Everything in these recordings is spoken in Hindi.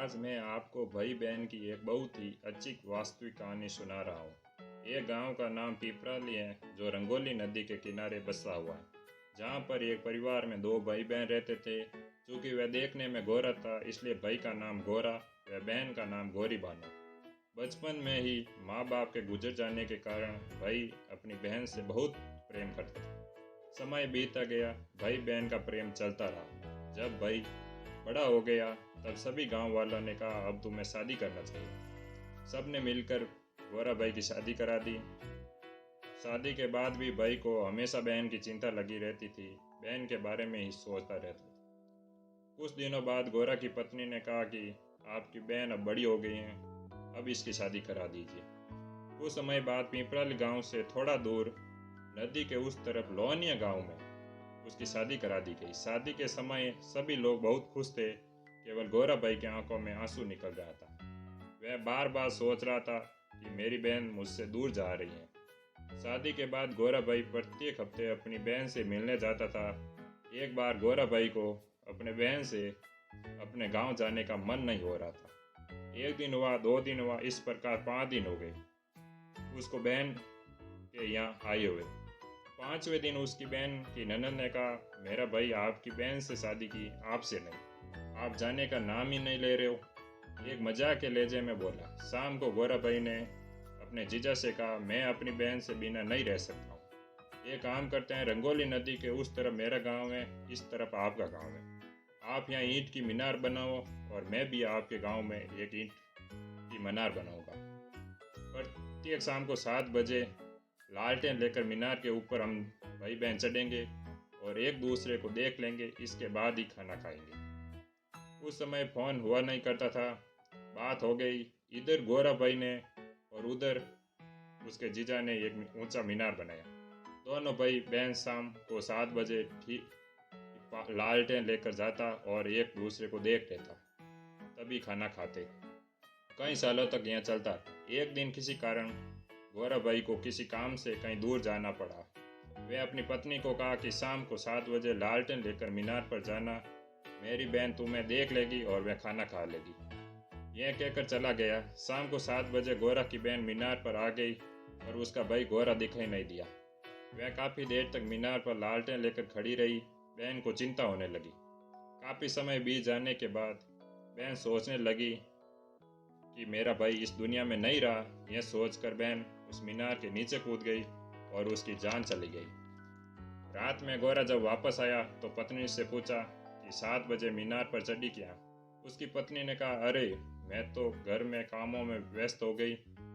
आज मैं आपको भाई बहन की एक बहुत ही अच्छी वास्तविक कहानी सुना रहा हूँ। एक गांव का नाम पिपराली है जो रंगोली नदी के किनारे बसा हुआ है, जहाँ पर एक परिवार में दो भाई बहन रहते थे। चूँकि वह देखने में गोरा था, इसलिए भाई का नाम गोरा व बहन का नाम गोरी बानो। बचपन में ही माँ बाप के गुजर जाने के कारण भाई अपनी बहन से बहुत प्रेम करता था। समय बीतता गया, भाई बहन का प्रेम चलता रहा। जब भाई बड़ा हो गया तब सभी गांव वालों ने कहा अब तुम्हें शादी करना चाहिए। सब ने मिलकर गोरा भाई की शादी करा दी। शादी के बाद भी भाई को हमेशा बहन की चिंता लगी रहती थी, बहन के बारे में ही सोचता रहता था। कुछ दिनों बाद गोरा की पत्नी ने कहा कि आपकी बहन अब बड़ी हो गई है, अब इसकी शादी करा दीजिए। कुछ समय बाद पिपराली गांव से थोड़ा दूर नदी के उस तरफ लोहनिया गांव में उसकी शादी करा दी गई। शादी के समय सभी लोग बहुत खुश थे, केवल गोरा भाई की आंखों में आंसू निकल रहा था। वह बार बार सोच रहा था कि मेरी बहन मुझसे दूर जा रही है। शादी के बाद गोरा भाई प्रत्येक हफ्ते अपनी बहन से मिलने जाता था। एक बार गोरा भाई को अपने बहन से अपने गांव जाने का मन नहीं हो रहा था। एक दिन हुआ, 2 दिन हुआ, इस प्रकार 5 दिन हो गए उसको बहन के यहाँ आए हुए। 5वें दिन उसकी बहन की ननद ने कहा मेरा भाई आपकी बहन से शादी की, आपसे नहीं। आप जाने का नाम ही नहीं ले रहे हो। एक मजाक के लहजे में बोला। शाम को गोरा भाई ने अपने जीजा से कहा मैं अपनी बहन से बिना नहीं रह सकता हूँ। एक काम करते हैं, रंगोली नदी के उस तरफ मेरा गांव है, इस तरफ आपका गांव है। आप यहाँ ईंट की मीनार बनाओ और मैं भी आपके गांव में एक ईंट की मीनार बनाऊंगा। प्रत्येक शाम को 7 बजे लालटेन लेकर मीनार के ऊपर हम भाई बहन चढ़ेंगे और एक दूसरे को देख लेंगे, इसके बाद ही खाना खाएंगे। उस समय फ़ोन हुआ नहीं करता था। बात हो गई, इधर गोरा भाई ने और उधर उसके जीजा ने एक ऊंचा मीनार बनाया। दोनों भाई बहन शाम को 7 बजे ठीक लालटेन लेकर जाता और एक दूसरे को देख लेता, तभी खाना खाते। कई सालों तक यह चलता। एक दिन किसी कारण गोरा भाई को किसी काम से कहीं दूर जाना पड़ा। वे अपनी पत्नी को कहा कि शाम को 7 बजे लालटेन लेकर मीनार पर जाना, मेरी बहन तुम्हें देख लेगी और वह खाना खा लेगी। यह कहकर चला गया। शाम को 7 बजे गोरा की बहन मीनार पर आ गई और उसका भाई गोरा दिखाई नहीं दिया। वह काफ़ी देर तक मीनार पर लालटेन लेकर खड़ी रही। बहन को चिंता होने लगी। काफ़ी समय बीत जाने के बाद बहन सोचने लगी कि मेरा भाई इस दुनिया में नहीं रहा। यह सोचकर बहन उस मीनार के नीचे कूद गई और उसकी जान चली गई। रात में गोरा जब वापस आया तो पत्नी से पूछा कि 7 बजे मीनार पर चढ़ी क्या? उसकी पत्नी ने कहा अरे मैं तो घर में कामों में व्यस्त हो गई,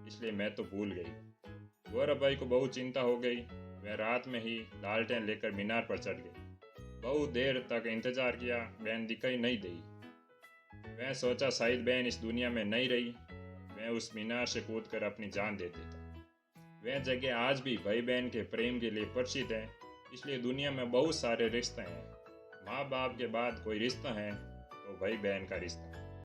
इसलिए मैं तो भूल गई। गोरा भाई को बहुत चिंता हो गई। वह रात में ही लालटेन लेकर मीनार पर चढ़ गई। बहुत देर तक इंतजार किया, बहन दिखाई नहीं दी। वह सोचा शायद बहन इस दुनिया में नहीं रही। वह उस मीनार से कूदकर अपनी जान दे देता। वह जगह आज भी भाई बहन के प्रेम के लिए प्रसिद्ध है। इसलिए दुनिया में बहुत सारे रिश्ते हैं। माँ बाप के बाद कोई रिश्ता है तो भाई बहन का रिश्ता।